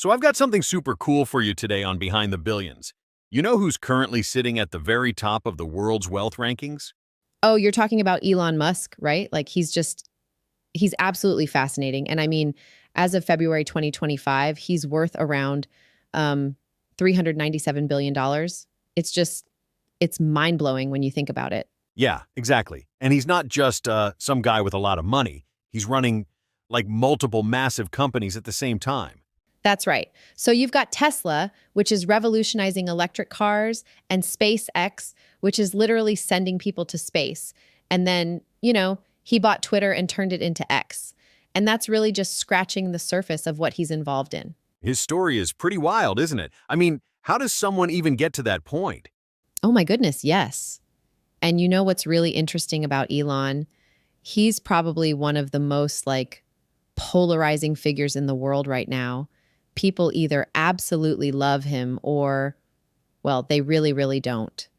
So I've got something super cool for you today on Behind the Billions. You know who's currently sitting at the very top of the world's wealth rankings? Oh, you're talking about Elon Musk, right? Like he's absolutely fascinating. And I mean, as of February 2025, he's worth around um $397 billion. It's just it's mind-blowing when you think about it. Yeah, exactly. And he's not just some guy with a lot of money. He's running like multiple massive companies at the same time. That's right. So you've got Tesla, which is revolutionizing electric cars, and SpaceX, which is literally sending people to space. And then, he bought Twitter and turned it into X. And that's really just scratching the surface of what he's involved in. His story is pretty wild, isn't it? I mean, how does someone even get to that point? Oh my goodness, yes. And you know what's really interesting about Elon? He's probably one of the most polarizing figures in the world right now. People either absolutely love him or, well, they really, really don't.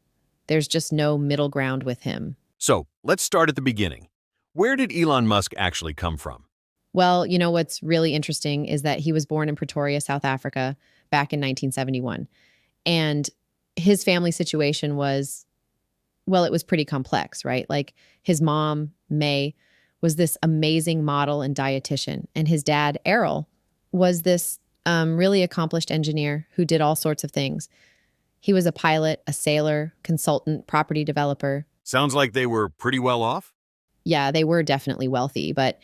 There's just no middle ground with him. So let's start at the beginning. Where did Elon Musk actually come from? Well, you know what's really interesting is that he was born in Pretoria, South Africa, back in 1971. And his family situation was, well, it was pretty complex, right? Like his mom, May, was this amazing model and dietitian. And his dad, Errol, was this really accomplished engineer who did all sorts of things. He was a pilot, a sailor, consultant, property developer. Sounds like they were pretty well off. Yeah, they were definitely wealthy. But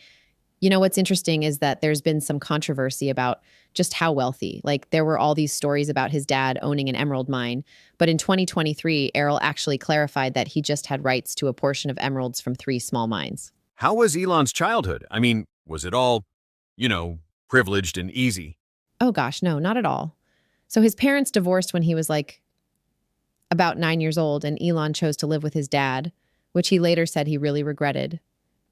what's interesting is that there's been some controversy about just how wealthy. Like there were all these stories about his dad owning an emerald mine. But in 2023, Errol actually clarified that he just had rights to a portion of emeralds from three small mines. How was Elon's childhood? I mean, was it all, you know, privileged and easy? Oh gosh, no, not at all. So his parents divorced when he was about 9 years old, and Elon chose to live with his dad, which he later said he really regretted.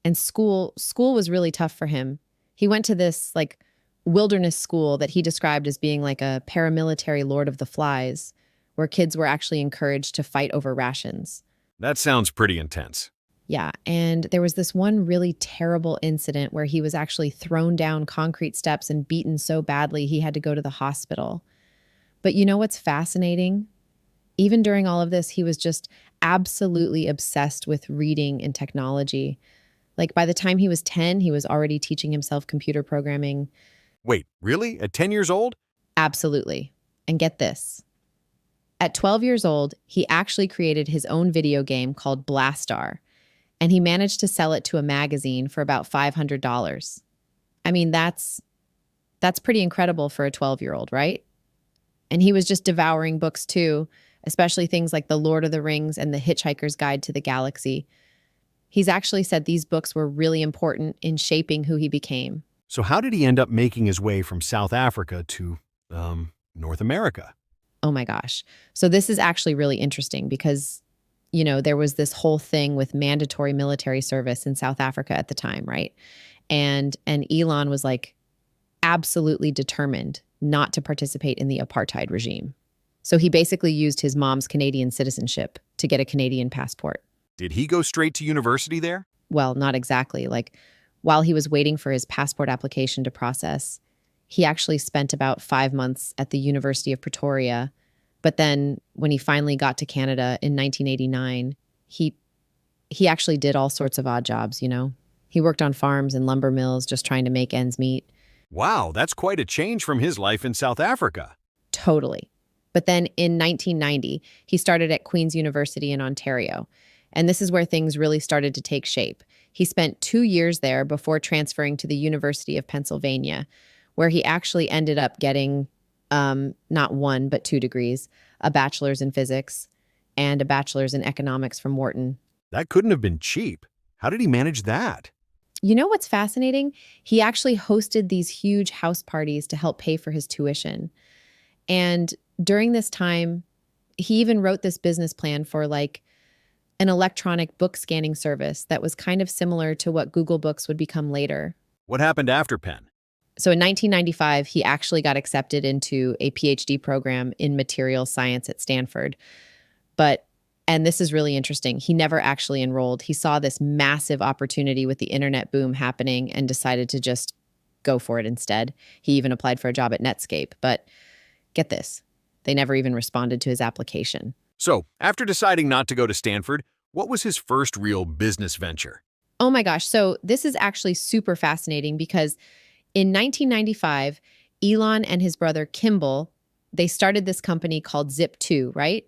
And school was really tough for him. He went to this wilderness school that he described as being like a paramilitary Lord of the Flies, where kids were actually encouraged to fight over rations. That sounds pretty intense. Yeah, and there was this one really terrible incident where he was actually thrown down concrete steps and beaten so badly he had to go to the hospital. But you know what's fascinating? Even during all of this, he was just absolutely obsessed with reading and technology. Like by the time he was 10, he was already teaching himself computer programming. Wait, really? At 10 years old? Absolutely. And get this. At 12 years old, he actually created his own video game called Blastar, and he managed to sell it to a magazine for about $500. I mean, that's pretty incredible for a 12-year-old, right? And he was just devouring books too, especially things like The Lord of the Rings and The Hitchhiker's Guide to the Galaxy. He's actually said these books were really important in shaping who he became. So how did he end up making his way from South Africa to, North America? Oh my gosh. So this is actually really interesting because, there was this whole thing with mandatory military service in South Africa at the time, right? And Elon was absolutely determined not to participate in the apartheid regime. So he basically used his mom's Canadian citizenship to get a Canadian passport. Did he go straight to university there? Well, not exactly. While he was waiting for his passport application to process, he actually spent about 5 months at the University of Pretoria. But then when he finally got to Canada in 1989, he actually did all sorts of odd jobs, He worked on farms and lumber mills just trying to make ends meet. Wow, that's quite a change from his life in South Africa. Totally. But then in 1990, he started at Queen's University in Ontario. And this is where things really started to take shape. He spent 2 years there before transferring to the University of Pennsylvania, where he actually ended up getting not one, but 2 degrees, a bachelor's in physics and a bachelor's in economics from Wharton. That couldn't have been cheap. How did he manage that? You know what's fascinating? He actually hosted these huge house parties to help pay for his tuition. And during this time, he even wrote this business plan for an electronic book scanning service that was kind of similar to what Google Books would become later. What happened after Penn? So in 1995, he actually got accepted into a PhD program in material science at Stanford. And this is really interesting, he never actually enrolled. He saw this massive opportunity with the internet boom happening and decided to just go for it instead. He even applied for a job at Netscape. But get this, they never even responded to his application. So, after deciding not to go to Stanford, what was his first real business venture? Oh my gosh. So this is actually super fascinating because in 1995, Elon and his brother Kimball, they started this company called Zip2, right?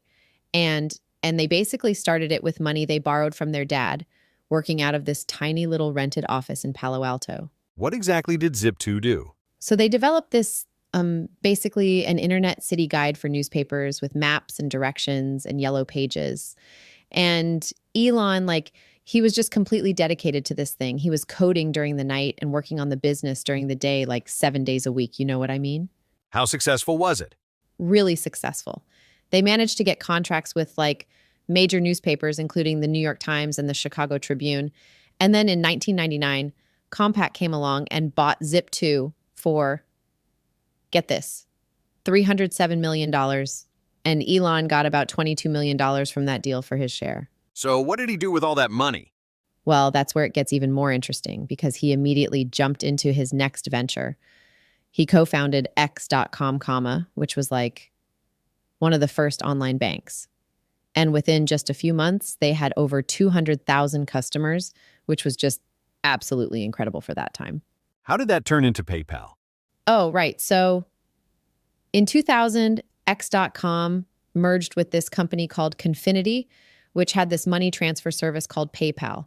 And they basically started it with money they borrowed from their dad, working out of this tiny little rented office in Palo Alto. What exactly did Zip2 do? So they developed this basically an internet city guide for newspapers with maps and directions and yellow pages. And Elon, he was just completely dedicated to this thing. He was coding during the night and working on the business during the day, like 7 days a week. You know what I mean? How successful was it? Really successful. They managed to get contracts with major newspapers, including the New York Times and the Chicago Tribune. And then in 1999, Compaq came along and bought Zip2 for, get this, $307 million. And Elon got about $22 million from that deal for his share. So what did he do with all that money? Well, that's where it gets even more interesting because he immediately jumped into his next venture. He co-founded X.com, which was one of the first online banks. And within just a few months, they had over 200,000 customers, which was just absolutely incredible for that time. How did that turn into PayPal? Oh, right. So in 2000, X.com merged with this company called Confinity, which had this money transfer service called PayPal.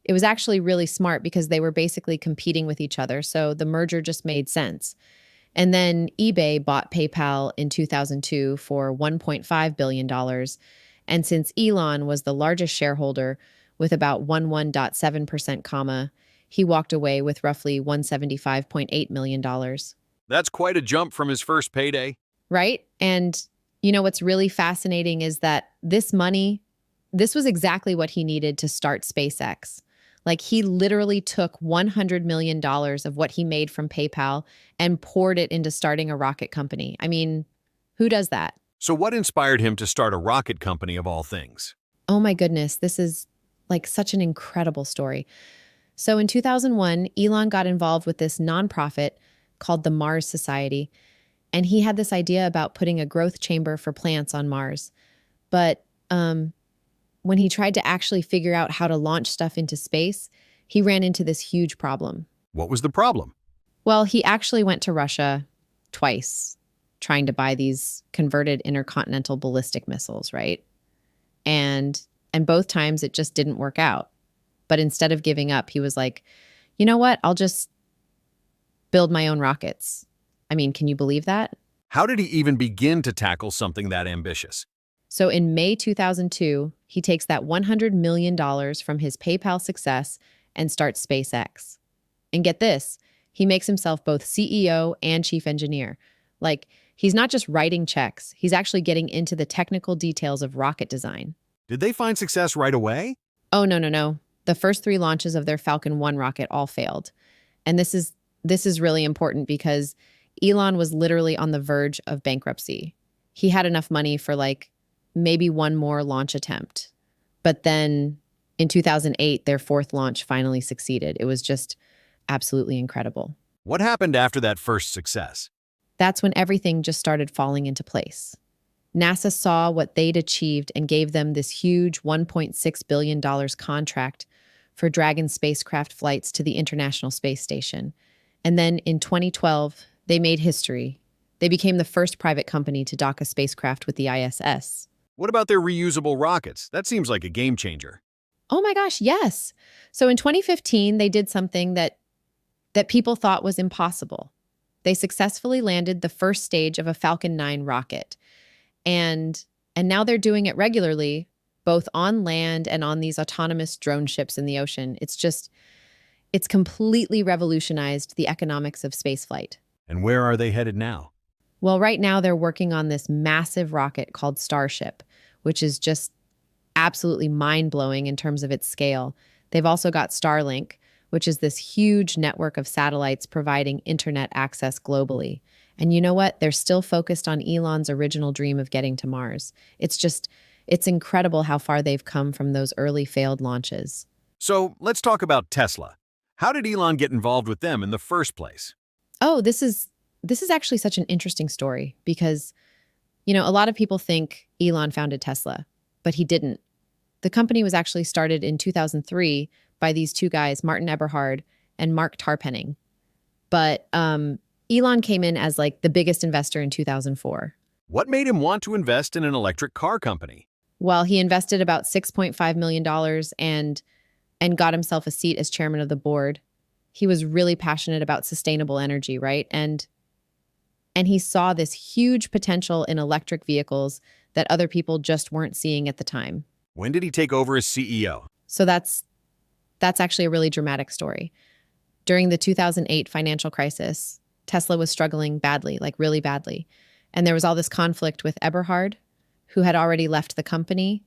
It was actually really smart because they were basically competing with each other, so the merger just made sense. And then eBay bought PayPal in 2002 for $1.5 billion. And since Elon was the largest shareholder with about 11.7%, he walked away with roughly $175.8 million. That's quite a jump from his first payday. Right? And what's really fascinating is that this money, this was exactly what he needed to start SpaceX. He literally took $100 million of what he made from PayPal and poured it into starting a rocket company. I mean, who does that? So what inspired him to start a rocket company of all things? Oh my goodness, this is such an incredible story. So in 2001, Elon got involved with this nonprofit called the Mars Society, and he had this idea about putting a growth chamber for plants on Mars. But when he tried to actually figure out how to launch stuff into space, he ran into this huge problem. What was the problem? Well, he actually went to Russia twice, trying to buy these converted intercontinental ballistic missiles, right? And both times it just didn't work out. But instead of giving up, he was like, you know what? I'll just build my own rockets. I mean, can you believe that? How did he even begin to tackle something that ambitious? So in May 2002, he takes that $100 million from his PayPal success and starts SpaceX. And get this, he makes himself both CEO and chief engineer. He's not just writing checks, he's actually getting into the technical details of rocket design. Did they find success right away? Oh, no. The first 3 launches of their Falcon 1 rocket all failed. And this is really important because Elon was literally on the verge of bankruptcy. He had enough money for maybe one more launch attempt. But then in 2008, their 4th launch finally succeeded. It was just absolutely incredible. What happened after that first success? That's when everything just started falling into place. NASA saw what they'd achieved and gave them this huge $1.6 billion contract for Dragon spacecraft flights to the International Space Station. And then in 2012, they made history. They became the first private company to dock a spacecraft with the ISS. What about their reusable rockets? That seems like a game changer. Oh my gosh, yes. So in 2015, they did something that people thought was impossible. They successfully landed the first stage of a Falcon 9 rocket. And now they're doing it regularly, both on land and on these autonomous drone ships in the ocean. It's completely revolutionized the economics of spaceflight. And where are they headed now? Well, right now they're working on this massive rocket called Starship, which is just absolutely mind-blowing in terms of its scale. They've also got Starlink, which is this huge network of satellites providing internet access globally. And you know what? They're still focused on Elon's original dream of getting to Mars. It's incredible how far they've come from those early failed launches. So let's talk about Tesla. How did Elon get involved with them in the first place? Oh, this is actually such an interesting story because, a lot of people think Elon founded Tesla, but he didn't. The company was actually started in 2003 by these two guys, Martin Eberhard and Mark Tarpenning. But Elon came in as like the biggest investor in 2004. What made him want to invest in an electric car company? Well, he invested about $6.5 million dollars and got himself a seat as chairman of the board. He was really passionate about sustainable energy, right? And he saw this huge potential in electric vehicles that other people just weren't seeing at the time. When did he take over as CEO? So that's actually a really dramatic story. During the 2008 financial crisis, Tesla was struggling badly, like really badly. And there was all this conflict with Eberhard, who had already left the company.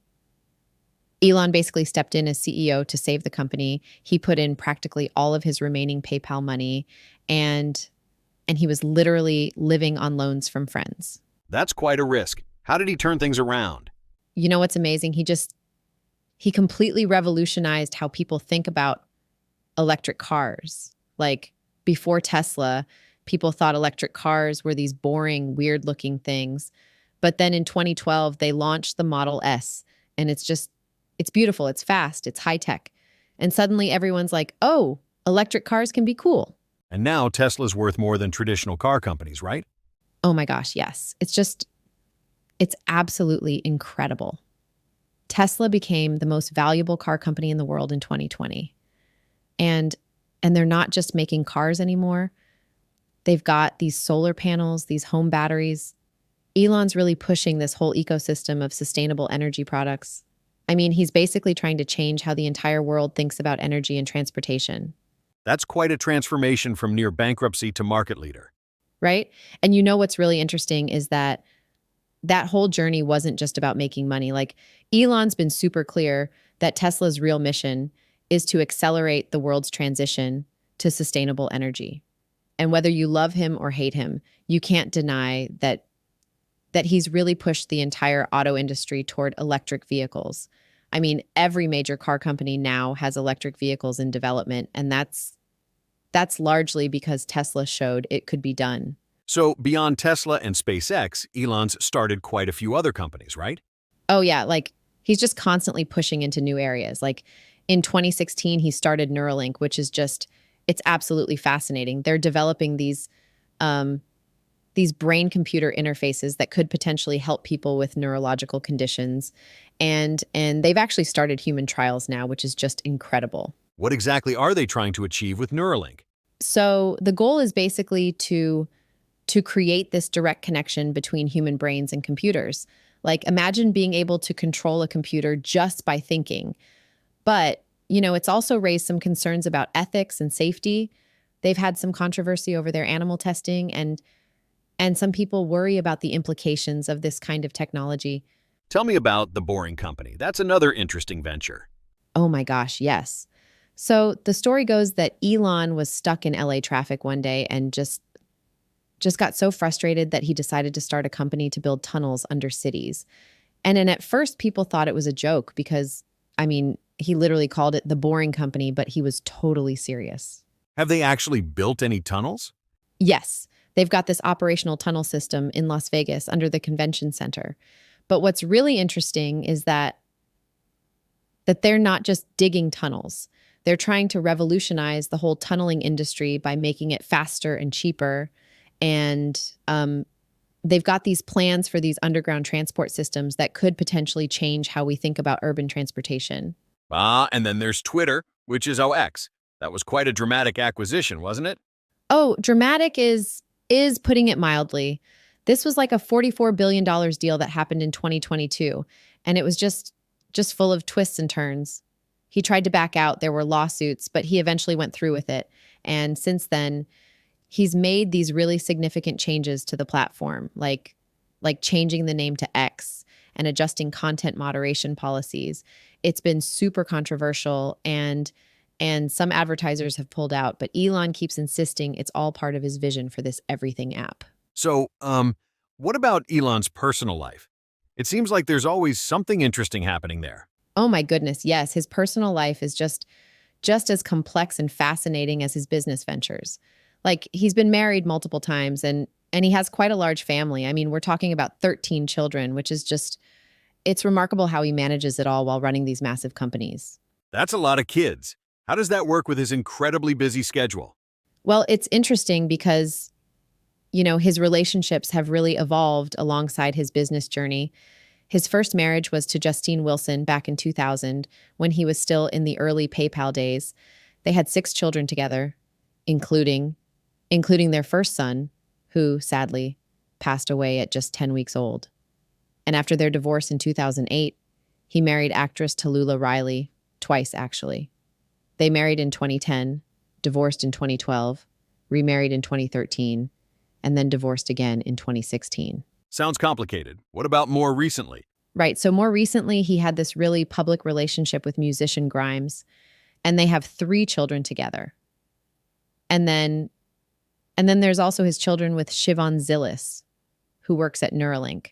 Elon basically stepped in as CEO to save the company. He put in practically all of his remaining PayPal money, and he was literally living on loans from friends. That's quite a risk. How did he turn things around? You know what's amazing? He completely revolutionized how people think about electric cars. Like before Tesla, people thought electric cars were these boring, weird-looking things. But then in 2012, they launched the Model S, and it's beautiful, it's fast, it's high tech. And suddenly everyone's like, oh, electric cars can be cool. And now Tesla's worth more than traditional car companies, right? Oh my gosh, yes. It's absolutely incredible. Tesla became the most valuable car company in the world in 2020. And they're not just making cars anymore. They've got these solar panels, these home batteries. Elon's really pushing this whole ecosystem of sustainable energy products. I mean, he's basically trying to change how the entire world thinks about energy and transportation, That's quite a transformation from near bankruptcy to market leader. right? And you know what's really interesting is that whole journey wasn't just about making money. Like Elon's been super clear that Tesla's real mission is to accelerate the world's transition to sustainable energy. And whether you love him or hate him, you can't deny that he's really pushed the entire auto industry toward electric vehicles. I mean, every major car company now has electric vehicles in development, and that's largely because Tesla showed it could be done. So beyond Tesla and SpaceX, Elon's started quite a few other companies, right? Oh yeah, like he's just constantly pushing into new areas. Like in 2016, he started Neuralink, which is it's absolutely fascinating. They're developing these brain-computer interfaces that could potentially help people with neurological conditions. And they've actually started human trials now, which is just incredible. What exactly are they trying to achieve with Neuralink? So the goal is basically to create this direct connection between human brains and computers. Like imagine being able to control a computer just by thinking. But, it's also raised some concerns about ethics and safety. They've had some controversy over their animal testing, and some people worry about the implications of this kind of technology. Tell me about the Boring Company. That's another interesting venture. Oh my gosh, yes. So the story goes that Elon was stuck in LA traffic one day and just got so frustrated that he decided to start a company to build tunnels under cities. And then at first people thought it was a joke because, I mean, he literally called it the Boring Company, but he was totally serious. Have they actually built any tunnels? Yes, they've got this operational tunnel system in Las Vegas under the convention center. But what's really interesting is that they're not just digging tunnels. They're trying to revolutionize the whole tunneling industry by making it faster and cheaper. And they've got these plans for these underground transport systems that could potentially change how we think about urban transportation. And then there's Twitter, which is OX. That was quite a dramatic acquisition, wasn't it? Oh, dramatic is putting it mildly. This was like a $44 billion deal that happened in 2022, and it was just full of twists and turns. He tried to back out. There were lawsuits, but he eventually went through with it. And since then, he's made these really significant changes to the platform, like changing the name to X and adjusting content moderation policies. It's been super controversial, and some advertisers have pulled out, but Elon keeps insisting it's all part of his vision for this everything app. So, what about Elon's personal life? It seems like there's always something interesting happening there. Oh my goodness, yes, his personal life is just just as complex and fascinating as his business ventures. Like, he's been married multiple times and he has quite a large family. I mean, we're talking about 13 children, which is just it's remarkable how he manages it all while running these massive companies. That's a lot of kids. How does that work with his incredibly busy schedule? Well, it's interesting because, his relationships have really evolved alongside his business journey. His first marriage was to Justine Wilson back in 2000 when he was still in the early PayPal days. They had 6 children together, including their first son, who sadly passed away at just 10 weeks old. And after their divorce in 2008, he married actress Tallulah Riley, twice actually. They married in 2010, divorced in 2012, remarried in 2013, and then divorced again in 2016. Sounds complicated. What about more recently? Right, so more recently, he had this really public relationship with musician Grimes, and they have 3 children together. And then there's also his children with Siobhan Zillis, who works at Neuralink.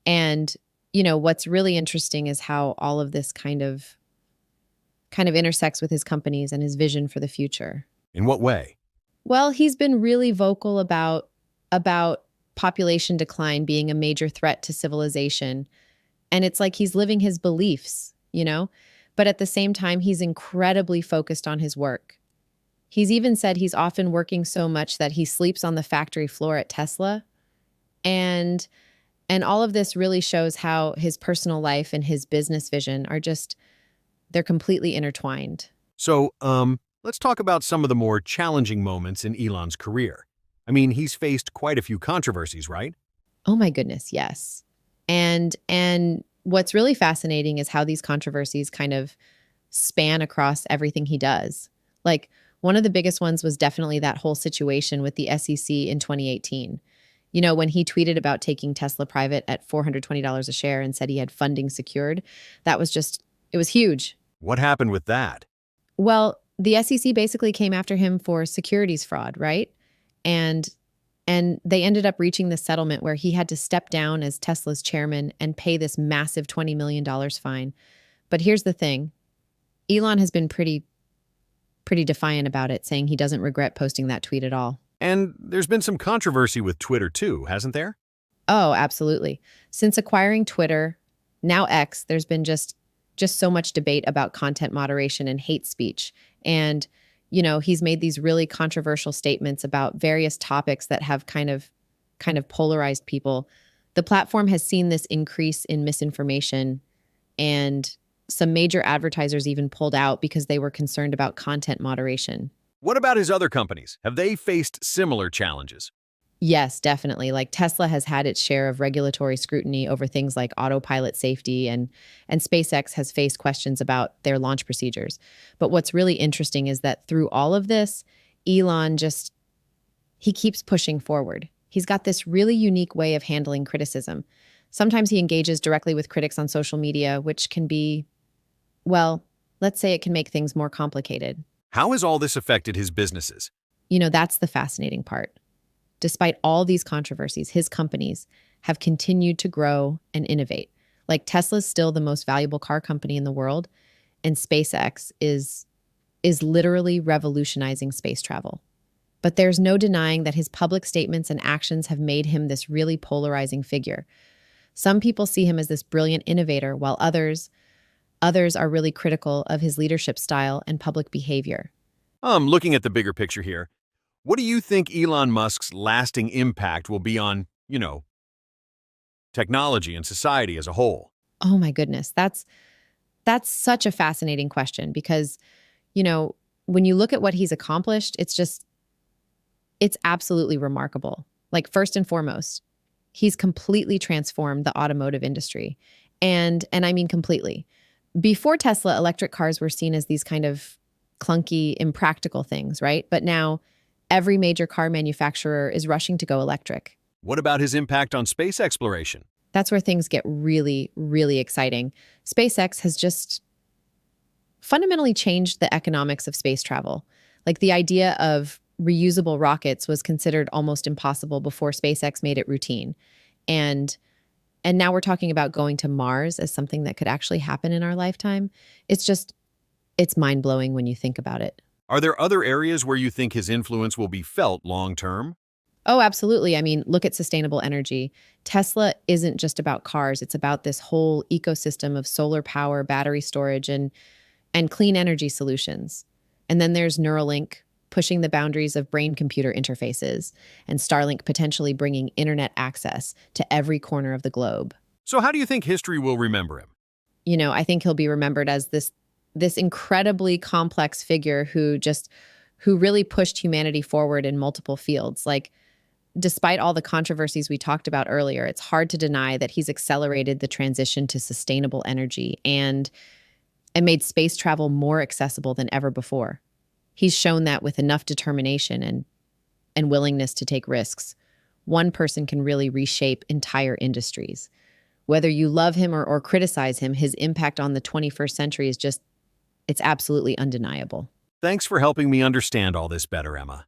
And, what's really interesting is how all of this kind of intersects with his companies and his vision for the future. In what way? Well, he's been really vocal about population decline being a major threat to civilization. And it's like he's living his beliefs. But at the same time, he's incredibly focused on his work. He's even said he's often working so much that he sleeps on the factory floor at Tesla. And all of this really shows how his personal life and his business vision they're completely intertwined. So, let's talk about some of the more challenging moments in Elon's career. I mean, he's faced quite a few controversies, right? Oh my goodness, yes. And what's really fascinating is how these controversies kind of span across everything he does. Like, one of the biggest ones was definitely that whole situation with the SEC in 2018. When he tweeted about taking Tesla private at $420 a share and said he had funding secured, it was huge. What happened with that? Well, the SEC basically came after him for securities fraud, right? And they ended up reaching this settlement where he had to step down as Tesla's chairman and pay this massive $20 million fine. But here's the thing. Elon has been pretty defiant about it, saying he doesn't regret posting that tweet at all. And there's been some controversy with Twitter too, hasn't there? Oh, absolutely. Since acquiring Twitter, now X, there's been just so much debate about content moderation and hate speech. And, he's made these really controversial statements about various topics that have kind of polarized people. The platform has seen this increase in misinformation, and some major advertisers even pulled out because they were concerned about content moderation. What about his other companies? Have they faced similar challenges? Yes, definitely. Like, Tesla has had its share of regulatory scrutiny over things like autopilot safety, and SpaceX has faced questions about their launch procedures. But what's really interesting is that through all of this, Elon he keeps pushing forward. He's got this really unique way of handling criticism. Sometimes he engages directly with critics on social media, which can be, well, let's say it can make things more complicated. How has all this affected his businesses? That's the fascinating part. Despite all these controversies, his companies have continued to grow and innovate. Like, Tesla's still the most valuable car company in the world, and SpaceX is literally revolutionizing space travel. But there's no denying that his public statements and actions have made him this really polarizing figure. Some people see him as this brilliant innovator, while others are really critical of his leadership style and public behavior. Looking at the bigger picture here, what do you think Elon Musk's lasting impact will be on, technology and society as a whole? Oh my goodness, that's such a fascinating question because, when you look at what he's accomplished, it's absolutely remarkable. Like, first and foremost, he's completely transformed the automotive industry. And I mean completely. Before Tesla, electric cars were seen as these kind of clunky, impractical things, right? But now every major car manufacturer is rushing to go electric. What about his impact on space exploration? That's where things get really, really exciting. SpaceX has just fundamentally changed the economics of space travel. Like, the idea of reusable rockets was considered almost impossible before SpaceX made it routine. And now we're talking about going to Mars as something that could actually happen in our lifetime. It's It's mind-blowing when you think about it. Are there other areas where you think his influence will be felt long term? Oh, absolutely. I mean, look at sustainable energy. Tesla isn't just about cars, it's about this whole ecosystem of solar power, battery storage, and clean energy solutions. And then there's Neuralink pushing the boundaries of brain-computer interfaces, and Starlink potentially bringing internet access to every corner of the globe. So, how do you think history will remember him? I think he'll be remembered as this incredibly complex figure who really pushed humanity forward in multiple fields. Like, despite all the controversies we talked about earlier, it's hard to deny that he's accelerated the transition to sustainable energy and made space travel more accessible than ever before. He's shown that with enough determination and willingness to take risks, one person can really reshape entire industries. Whether you love him or criticize him, his impact on the 21st century is it's absolutely undeniable. Thanks for helping me understand all this better, Emma.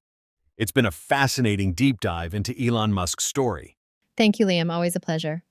It's been a fascinating deep dive into Elon Musk's story. Thank you, Liam. Always a pleasure.